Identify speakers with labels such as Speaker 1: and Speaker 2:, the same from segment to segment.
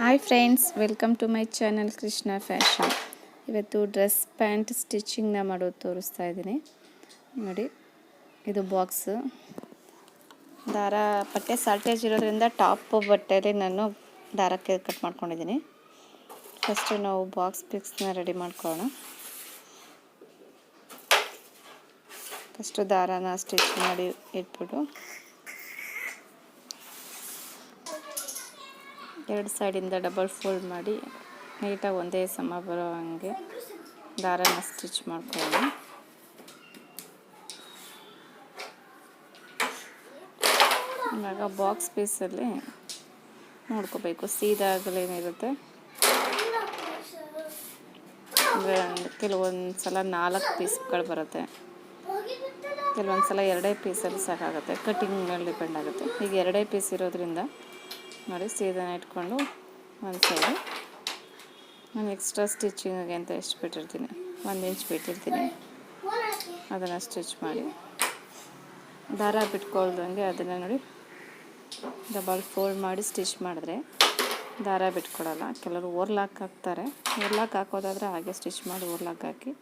Speaker 1: Hi friends, welcome to my channel Krishna fashion. ಇವತ್ತು dress pant ಸ್ಟಿಚಿಂಗ್ನ ಮಾಡೋದು ತೋರಿಸ್ತಾ ಇದ್ದೀನಿ. ನೋಡಿ, ಇದು ಬಾಕ್ಸು. ದಾರ ಬಟ್ಟೆ ಸಾಲ್ಟೇಜ್ ಇರೋದ್ರಿಂದ ಟಾಪ್ ಬಟ್ಟೆಯಲ್ಲಿ ನಾನು ದಾರಕ್ಕೆ ಕಟ್ ಮಾಡ್ಕೊಂಡಿದ್ದೀನಿ. ಫಸ್ಟು ನಾವು ಬಾಕ್ಸ್ ಪಿಕ್ಸ್ನ ರೆಡಿ ಮಾಡ್ಕೊಳ್ಳೋಣ. ಫಸ್ಟು ದಾರಾನ ಸ್ಟಿಚ್ ಮಾಡಿ ಇಟ್ಬಿಟ್ಟು ಎರಡು ಸೈಡಿಂದ ಡಬಲ್ ಫೋಲ್ಡ್ ಮಾಡಿ ನೀಟಾಗಿ ಒಂದೇ ಸಮ ಬರೋ ಹಾಗೆ ದಾರನ ಸ್ಟಿಚ್ ಮಾಡ್ಕೊಳ್ಳೋಣ. ಇವಾಗ ಬಾಕ್ಸ್ ಪೀಸಲ್ಲಿ ನೋಡ್ಕೋಬೇಕು, ಸೀದಾಗಲೇನಿರುತ್ತೆ. ಅಂದರೆ ಕೆಲವೊಂದು ಸಲ 4 ಪೀಸ್ಗಳು ಬರುತ್ತೆ, ಕೆಲವೊಂದು ಸಲ 2 ಪೀಸಲ್ಲಿ ಸಾಕಾಗುತ್ತೆ. ಕಟ್ಟಿಂಗ್ ಮೇಲೆ ಡಿಪೆಂಡ್ ಆಗುತ್ತೆ. ಈಗ 2 ಪೀಸ್ ಇರೋದ್ರಿಂದ ನೋಡಿ, ಸೀದಾನ ಇಟ್ಕೊಂಡು ಒಂದು ಸೈಡು ನಾನು ಎಕ್ಸ್ಟ್ರಾ ಸ್ಟಿಚಿಂಗಿಗೆ ಅಂತ ಎಷ್ಟು ಬಿಟ್ಟಿರ್ತೀನಿ, 1 ಇಂಚ್ ಬಿಟ್ಟಿರ್ತೀನಿ. ಅದನ್ನು ಸ್ಟಿಚ್ ಮಾಡಿ ದಾರ ಬಿಟ್ಕೊಳ್ದಂಗೆ ಅದನ್ನು ನೋಡಿ ಡಬಲ್ ಫೋಲ್ಡ್ ಮಾಡಿ ಸ್ಟಿಚ್ ಮಾಡಿದ್ರೆ ದಾರ ಬಿಟ್ಕೊಡಲ್ಲ. ಕೆಲವರು ಓರ್ಲಾಕ್ ಹಾಕ್ತಾರೆ. ಓರ್ಲಾಕ್ ಹಾಕೋದಾದರೆ ಹಾಗೆ ಸ್ಟಿಚ್ ಮಾಡಿ ಓರ್ಲಾಕ್ ಹಾಕಿ,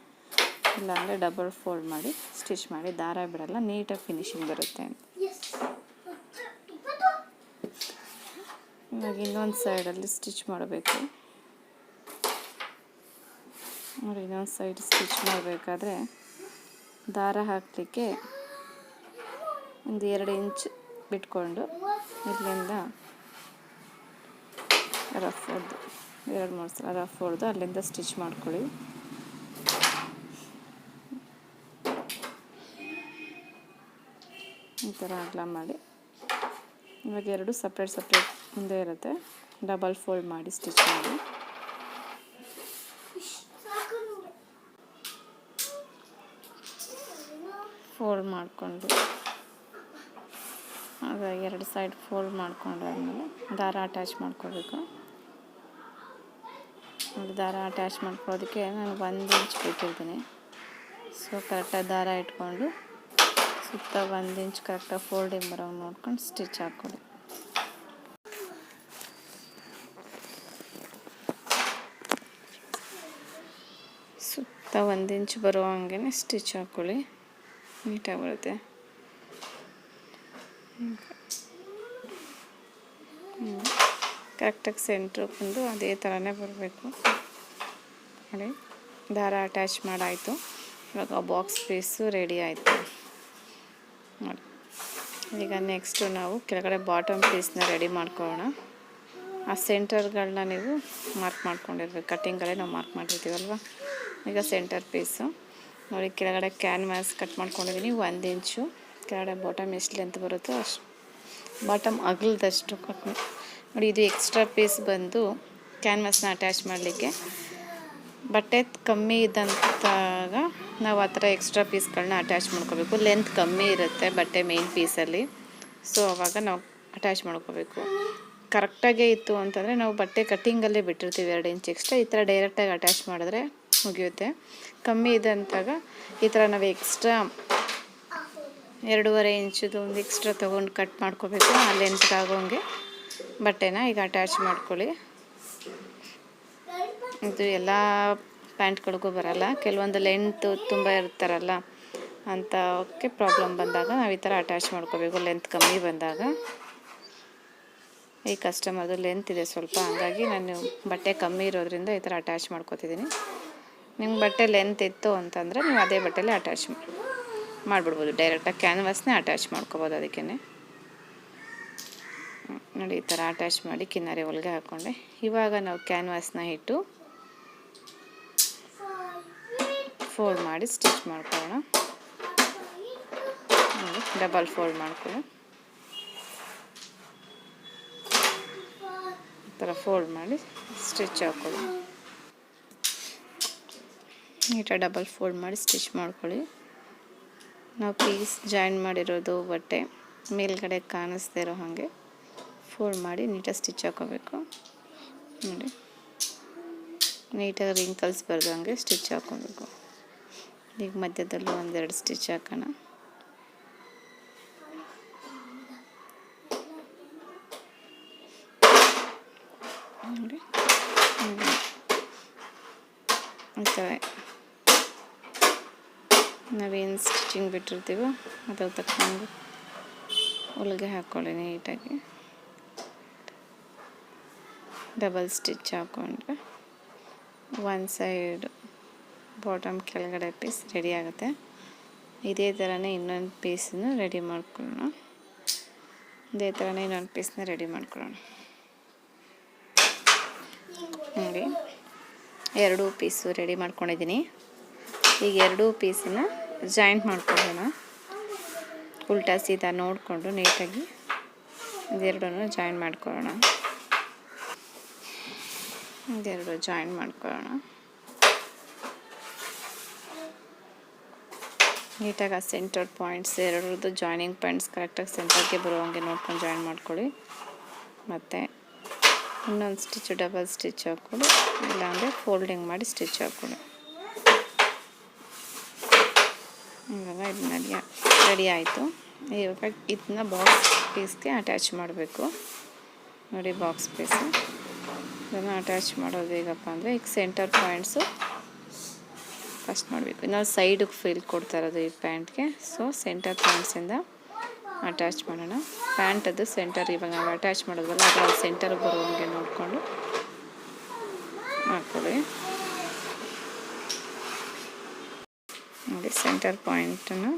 Speaker 1: ಇಲ್ಲಾಂದರೆ ಡಬಲ್ ಫೋಲ್ಡ್ ಮಾಡಿ ಸ್ಟಿಚ್ ಮಾಡಿ ದಾರ ಬಿಡಲ್ಲ, ನೀಟಾಗಿ ಫಿನಿಶಿಂಗ್ ಬರುತ್ತೆ. ಇವಾಗ ಇನ್ನೊಂದು ಸೈಡಲ್ಲಿ ಸ್ಟಿಚ್ ಮಾಡಬೇಕು. ನೋಡಿ, ಇನ್ನೊಂದು ಸೈಡ್ ಸ್ಟಿಚ್ ಮಾಡಬೇಕಾದ್ರೆ ದಾರ ಹಾಕಲಿಕ್ಕೆ ಒಂದು 2 ಇಂಚ್ ಬಿಟ್ಕೊಂಡು ಇಲ್ಲಿಂದ ರಫ್ ಹೊಡೆದು 2-3 ಸಲ ರಫ್ ಹೊಡೆದು ಅಲ್ಲಿಂದ ಸ್ಟಿಚ್ ಮಾಡ್ಕೊಳ್ಳಿ. ಈ ಥರ ಅಗಲ ಮಾಡಿ ಇವಾಗ 2 ಸಪ್ರೇಟ್ ಮುಂದೆ ಇರುತ್ತೆ. ಡಬಲ್ ಫೋಲ್ಡ್ ಮಾಡಿ ಸ್ಟಿಚ್ ಮಾಡಿ ಫೋಲ್ಡ್ ಮಾಡಿಕೊಂಡು ಆಗ 2 ಸೈಡ್ ಫೋಲ್ಡ್ ಮಾಡ್ಕೊಂಡಾದ್ಮೇಲೆ ದಾರ ಅಟ್ಯಾಚ್ ಮಾಡ್ಕೋಬೇಕು. ದಾರ ಅಟ್ಯಾಚ್ ಮಾಡ್ಕೊಳ್ಳೋದಕ್ಕೆ ನಾನು 1 ಇಂಚ್ ಬಿಟ್ಟಿರ್ತೀನಿ. ಸೊ ಕರೆಕ್ಟಾಗಿ ದಾರ ಇಟ್ಕೊಂಡು ಸುತ್ತ 1 ಇಂಚ್ ಕರೆಕ್ಟಾಗಿ ಫೋಲ್ಡಿಂಗ್ ಬರೋ ನೋಡ್ಕೊಂಡು ಸ್ಟಿಚ್ ಹಾಕ್ಕೊಳ್ಳಿ. ಸುತ್ತ 1 ಇಂಚ್ ಬರೋ ಹಂಗೆ ಸ್ಟಿಚ್ ಹಾಕ್ಕೊಳ್ಳಿ, ನೀಟಾಗಿ ಬರುತ್ತೆ. ಕರೆಕ್ಟಾಗಿ ಸೆಂಟ್ರ್ ಬಂದು ಅದೇ ಥರನೇ ಬರಬೇಕು. ನೋಡಿ, ದಾರ ಅಟ್ಯಾಚ್ ಮಾಡಾಯಿತು. ಇವಾಗ ಬಾಕ್ಸ್ ಪೀಸು ರೆಡಿ ಆಯಿತು. ನೋಡಿ, ಈಗ ನೆಕ್ಸ್ಟು ನಾವು ಕೆಳಗಡೆ ಬಾಟಮ್ ಪೀಸ್ನ ರೆಡಿ ಮಾಡ್ಕೊಳ್ಳೋಣ. ಆ ಸೆಂಟರ್ಗಳನ್ನ ನೀವು ಮಾರ್ಕ್ ಮಾಡ್ಕೊಂಡಿರ್ಬೇಕು. ಕಟ್ಟಿಂಗಲ್ಲೇ ನಾವು ಮಾರ್ಕ್ ಮಾಡಿರ್ತೀವಲ್ವ. ಈಗ ಸೆಂಟರ್ ಪೀಸು ನೋಡಿ, ಕೆಳಗಡೆ ಕ್ಯಾನ್ವಾಸ್ ಕಟ್ ಮಾಡ್ಕೊಂಡಿದ್ದೀನಿ 1 ಇಂಚು. ಕೆಳಗಡೆ ಬಾಟಮ್ ಎಷ್ಟು ಲೆಂತ್ ಬರುತ್ತೋ ಅಷ್ಟು, ಬಾಟಮ್ ಅಗಲದಷ್ಟು ಕಟ್ ನೋಡಿ. ಇದು ಎಕ್ಸ್ಟ್ರಾ ಪೀಸ್ ಬಂದು ಕ್ಯಾನ್ವಾಸ್ನ ಅಟ್ಯಾಚ್ ಮಾಡಲಿಕ್ಕೆ. ಬಟ್ಟೆ ಕಮ್ಮಿ ಇದ್ದಂತಾಗ ನಾವು ಆ ಥರ ಎಕ್ಸ್ಟ್ರಾ ಪೀಸ್ಗಳನ್ನ ಅಟ್ಯಾಚ್ ಮಾಡ್ಕೋಬೇಕು. ಲೆಂತ್ ಕಮ್ಮಿ ಇರುತ್ತೆ ಬಟ್ಟೆ ಮೇನ್ ಪೀಸಲ್ಲಿ, ಸೊ ಆವಾಗ ನಾವು ಅಟ್ಯಾಚ್ ಮಾಡ್ಕೋಬೇಕು. ಕರೆಕ್ಟಾಗೇ ಇತ್ತು ಅಂತಂದರೆ ನಾವು ಬಟ್ಟೆ ಕಟ್ಟಿಂಗಲ್ಲೇ ಬಿಟ್ಟಿರ್ತೀವಿ 2 ಇಂಚ್ ಎಕ್ಸ್ಟ್ರಾ. ಈ ಥರ ಡೈರೆಕ್ಟಾಗಿ ಅಟ್ಯಾಚ್ ಮಾಡಿದ್ರೆ ಮುಗಿಯುತ್ತೆ. ಕಮ್ಮಿ ಇದೆ ಅಂತಾಗ ಈ ಥರ ನಾವು ಎಕ್ಸ್ಟ್ರಾ 2.5 ಇಂಚದು ಒಂದು ಎಕ್ಸ್ಟ್ರಾ ತೊಗೊಂಡು ಕಟ್ ಮಾಡ್ಕೋಬೇಕು. ಆ ಲೆಂತ್ಗೆ ಆಗೋಂಗೆ ಬಟ್ಟೆನ ಈಗ ಅಟ್ಯಾಚ್ ಮಾಡ್ಕೊಳ್ಳಿ. ಇದು ಎಲ್ಲ ಪ್ಯಾಂಟ್ಗಳಿಗೂ ಬರಲ್ಲ. ಕೆಲವೊಂದು ಲೆಂತ್ ತುಂಬ ಇರ್ತಾರಲ್ಲ, ಅಂಥವಕ್ಕೆ ಪ್ರಾಬ್ಲಮ್ ಬಂದಾಗ ನಾವು ಈ ಥರ ಅಟ್ಯಾಚ್ ಮಾಡ್ಕೋಬೇಕು. ಲೆಂತ್ ಕಮ್ಮಿ ಬಂದಾಗ, ಈ ಕಸ್ಟಮರ್ದು ಲೆಂತ್ ಇದೆ ಸ್ವಲ್ಪ, ಹಾಗಾಗಿ ನಾನು ಬಟ್ಟೆ ಕಮ್ಮಿ ಇರೋದ್ರಿಂದ ಈ ಥರ ಅಟ್ಯಾಚ್ ಮಾಡ್ಕೋತಿದ್ದೀನಿ. ನಿಮ್ಗೆ ಬಟ್ಟೆ ಲೆಂತ್ ಇತ್ತು ಅಂತಂದರೆ ನೀವು ಅದೇ ಬಟ್ಟೆಯಲ್ಲಿ ಅಟ್ಯಾಚ್ ಮಾಡಿಬಿಡ್ಬೋದು. ಡೈರೆಕ್ಟಾಗಿ ಕ್ಯಾನ್ವಾಸ್ನೇ ಅಟ್ಯಾಚ್ ಮಾಡ್ಕೋಬೋದು. ಅದಕ್ಕೇ ನೋಡಿ, ಈ ಥರ ಅಟ್ಯಾಚ್ ಮಾಡಿ ಕಿನಾರಿ ಹೊಲಿಗೆ ಹಾಕ್ಕೊಂಡೆ. ಇವಾಗ ನಾವು ಕ್ಯಾನ್ವಾಸ್ನ ಇಟ್ಟು ಫೋಲ್ಡ್ ಮಾಡಿ ಸ್ಟಿಚ್ ಮಾಡ್ಕೊಳ್ಳೋಣ. ನೋಡಿ, ಡಬಲ್ ಫೋಲ್ಡ್ ಮಾಡ್ಕೊಳ್ಳಿ. ಈ ಥರ ಫೋಲ್ಡ್ ಮಾಡಿ ಸ್ಟಿಚ್ ಹಾಕ್ಕೊಳ್ಳಿ. ನೀಟಾಗಿ ಡಬಲ್ ಫೋಲ್ಡ್ ಮಾಡಿ ಸ್ಟಿಚ್ ಮಾಡ್ಕೊಳ್ಳಿ. ನಾವು ಪೀಸ್ ಜಾಯಿನ್ ಮಾಡಿರೋದು ಬಟ್ಟೆ ಮೇಲ್ಗಡೆ ಕಾಣಿಸ್ದೇ ಇರೋ ಹಾಗೆ ಫೋಲ್ಡ್ ಮಾಡಿ ನೀಟಾಗಿ ಸ್ಟಿಚ್ ಹಾಕೋಬೇಕು. ನೋಡಿ, ನೀಟಾಗಿ ರಿಂಕಲ್ಸ್ ಬರ್ದಂಗೆ ಸ್ಟಿಚ್ ಹಾಕ್ಕೋಬೇಕು. ಈಗ ಮಧ್ಯದಲ್ಲೂ 1-2 ಸ್ಟಿಚ್ ಹಾಕೋಣ. ನೋಡಿ ಈ ಥರ ನಾವೇನು ಸ್ಟಿಚಿಂಗ್ ಬಿಟ್ಟಿರ್ತೀವೋ ಅದ್ರ ತಕ್ಕಂಗೆ ಹೊಲಿಗೆ ಹಾಕ್ಕೊಳ್ಳಿ ನೀಟಾಗಿ. ಡಬಲ್ ಸ್ಟಿಚ್ ಹಾಕ್ಕೊಂಡ್ರೆ ಒನ್ ಸೈಡ್ ಬಾಟಮ್ ಕೆಳಗಡೆ ಪೀಸ್ ರೆಡಿ ಆಗುತ್ತೆ. ಇದೇ ಥರನೇ ಇನ್ನೊಂದು ಪೀಸನ್ನು ರೆಡಿ ಮಾಡ್ಕೊಳ್ಳೋಣ. ಇದೇ ಥರನೇ ಇನ್ನೊಂದು ಪೀಸ್ನ ರೆಡಿ ಮಾಡ್ಕೊಳ್ಳೋಣ. ನೋಡಿ 2 ಪೀಸು ರೆಡಿ ಮಾಡ್ಕೊಂಡಿದ್ದೀನಿ. ಈಗ 2 ಪೀಸನ್ನು ಜಾಯಿಂಟ್ ಮಾಡ್ಕೊಳ್ಳೋಣ. ಉಲ್ಟಾ ಸೀದಾ ನೋಡಿಕೊಂಡು ನೀಟಾಗಿ ಇದೆರಡನ್ನು ಜಾಯಿನ್ ಮಾಡ್ಕೊಳ್ಳೋಣ. ಇದೆರಡು ಜಾಯಿನ್ ಮಾಡ್ಕೊಳ್ಳೋಣ. ನೀಟಾಗಿ ಆ ಸೆಂಟರ್ ಪಾಯಿಂಟ್ಸ್ ಎರಡರದ್ದು ಜಾಯ್ನಿಂಗ್ ಪಾಯಿಂಟ್ಸ್ ಕರೆಕ್ಟಾಗಿ ಸೆಂಟರ್ಗೆ ಬರೋ ಹಂಗೆ ನೋಡ್ಕೊಂಡು ಜಾಯಿನ್ ಮಾಡ್ಕೊಳ್ಳಿ. ಮತ್ತು ಇನ್ನೊಂದು ಸ್ಟಿಚ್ಚು ಡಬಲ್ ಸ್ಟಿಚ್ ಹಾಕ್ಕೊಳ್ಳಿ, ಇಲ್ಲಾಂದರೆ ಫೋಲ್ಡಿಂಗ್ ಮಾಡಿ ಸ್ಟಿಚ್ ಹಾಕ್ಕೊಳ್ಳಿ. ಇವಾಗ ಇದು ರೆಡಿ ಆಯಿತು. ಇವಾಗ ಇದನ್ನ ಬಾಕ್ಸ್ ಪೀಸ್ಗೆ ಅಟ್ಯಾಚ್ ಮಾಡಬೇಕು. ನೋಡಿ ಬಾಕ್ಸ್ ಪೀಸು ಇದನ್ನು ಅಟ್ಯಾಚ್ ಮಾಡೋದು ಹೇಗಪ್ಪ ಅಂದರೆ ಈಗ ಸೆಂಟರ್ ಪಾಯಿಂಟ್ಸು ಫಸ್ಟ್ ಮಾಡಬೇಕು. ನಾವು ಸೈಡಿಗೆ ಫಿಲ್ ಕೊಡ್ತಾ ಇರೋದು ಈ ಪ್ಯಾಂಟ್ಗೆ. ಸೊ ಸೆಂಟರ್ ಪಾಯಿಂಟ್ಸಿಂದ ಅಟ್ಯಾಚ್ ಮಾಡೋಣ. ಪ್ಯಾಂಟದ್ದು ಸೆಂಟರ್ ಇವಾಗ ನಾವು ಅಟ್ಯಾಚ್ ಮಾಡೋದಲ್ಲ ಅದು ಸೆಂಟರ್ಗೆ ಬರೋಂಗೆ ನೋಡಿಕೊಂಡು ಹಾಕ್ಕೊಳ್ಳಿ. ನೋಡಿ ಸೆಂಟರ್ ಪಾಯಿಂಟನ್ನು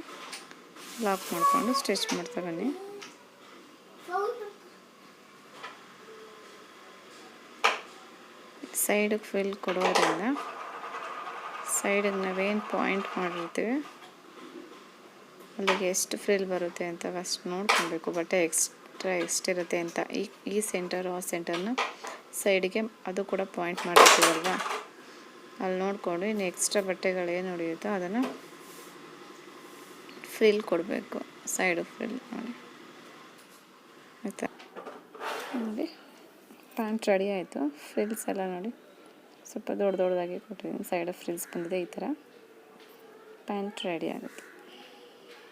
Speaker 1: ಲಾಕ್ ಮಾಡಿಕೊಂಡು ಸ್ಟಿಚ್ ಮಾಡ್ತಾ ಬನ್ನಿ. ಸೈಡಿಗೆ ಫಿಲ್ ಕೊಡೋದ್ರಿಂದ ಸೈಡಿಗೆ ನಾವೇನು ಪಾಯಿಂಟ್ ಮಾಡಿರ್ತೀವಿ ಅಲ್ಲಿಗೆ ಎಷ್ಟು ಫ್ರಿಲ್ ಬರುತ್ತೆ ಅಂತ ಫಸ್ಟ್ ನೋಡ್ಕೊಬೇಕು. ಬಟ್ಟೆ ಎಷ್ಟಿರುತ್ತೆ ಅಂತ ಈ ಸೆಂಟರು ಆ ಸೆಂಟರ್ನ ಸೈಡಿಗೆ ಅದು ಕೂಡ ಪಾಯಿಂಟ್ ಮಾಡಿರ್ತೀವಲ್ವ, ಅಲ್ಲಿ ನೋಡಿಕೊಂಡು ಇನ್ನು ಎಕ್ಸ್ಟ್ರಾ ಬಟ್ಟೆಗಳೇನು ಉಳಿಯುತ್ತೋ ಅದನ್ನು ಫ್ರಿಲ್ ಕೊಡಬೇಕು. ಸೈಡು ಫ್ರಿಲ್ ನೋಡಿ ಆಯಿತಾ. ನೋಡಿ ಪ್ಯಾಂಟ್ ರೆಡಿ ಆಯಿತು. ಫ್ರಿಲ್ಸ್ ಎಲ್ಲ ನೋಡಿ ಸ್ವಲ್ಪ ದೊಡ್ಡದಾಗಿ ಕೊಟ್ಟಿದ್ದೀನಿ. ಸೈಡ್ ಫ್ರಿಲ್ಸ್ ಬಂದಿದೆ. ಈ ಥರ ಪ್ಯಾಂಟ್ ರೆಡಿ ಆಗುತ್ತೆ.